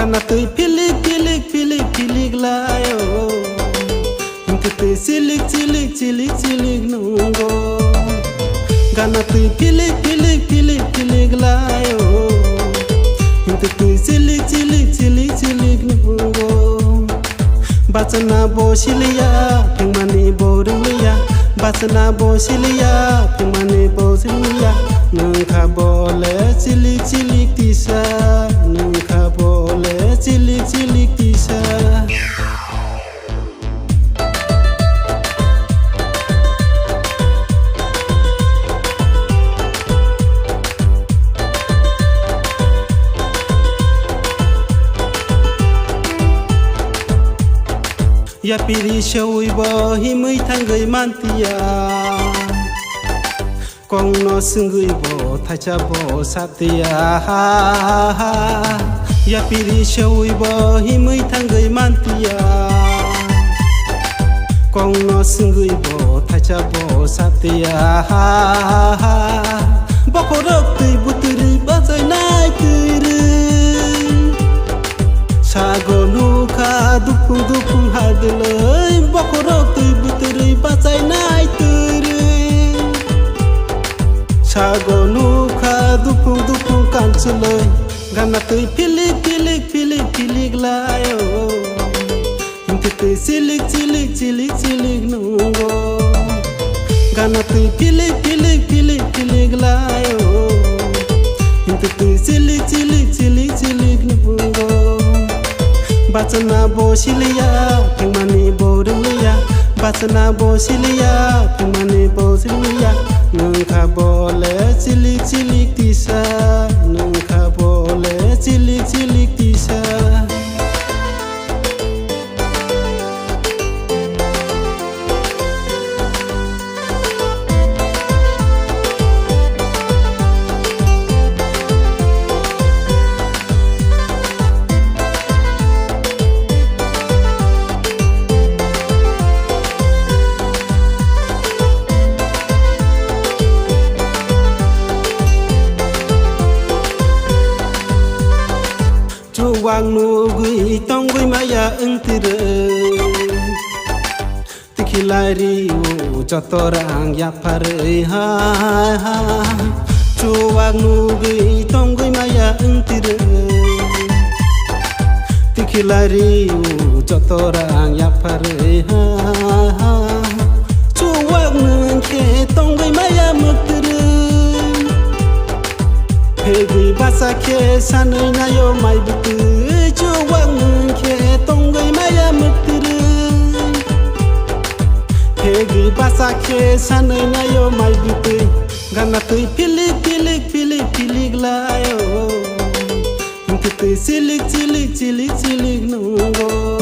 Gana tui pilik pilik pilik pilik layo Inka tui silik silik silik silik nunggo Gana tui pilik pilik pilik pilik layo Inka tui silik silik silik silik nunggo Bacana bo silia pingmani bo dunglia Bacana bo silia pingmani bo silia Nungka boleh silik silik tisa Nungka boleh silik silik tisa Ya piri shawi bo himui thangai mantia Kong no sungui bo thacha bo satya Ya piri shawi bo himui thangai mantia Kong no sungui bo thacha bo satya Bokorok tui buturi bazai nai turi Sago nuka dupung dupung hadloi Bokorok tui buturi bazai nai turi Sago nuka dupung dupung kansuloi Gana tui pilik pilik pilik pilik layo Inka tui silik silik silik silik nunggo Gana tui pilik pilik pilik pilik layo Inka tui silik silik silik silik nunggo Bacana bo silia pingmani bo dunglia Bacana bo silia pingmani bo silia Nungka boleh silik silik tisa Nungka boleh silik silik tisa Wang nu gui tong gui maya engtire Tikilari u jotorang ya pare ha ha Wang nu gui tong gui maya engtire Tikilari u jotorang ya pare ha ha Wang nu ke tong gui maya mutire Hegi basa ke sanai na yo mai butu Juwang ke tongai maya muturu Hegi basa ke sanai na yo mai butu Gana tui pilik pilik pilik pilik layo Inka tui silik silik silik silik nunggo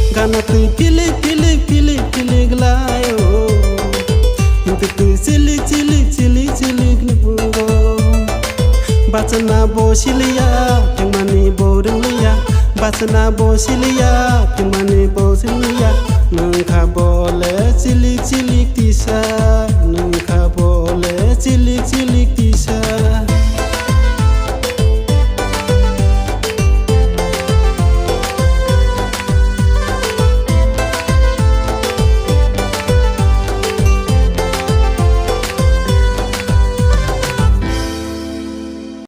Gana tui pilik pilik pilik pilik layo Inka tui silik silik silik silik nunggo Bacana bo silia pingmani bo dunglia Bacana bo silia pingmani bo silia Nungka boleh silik silik tisa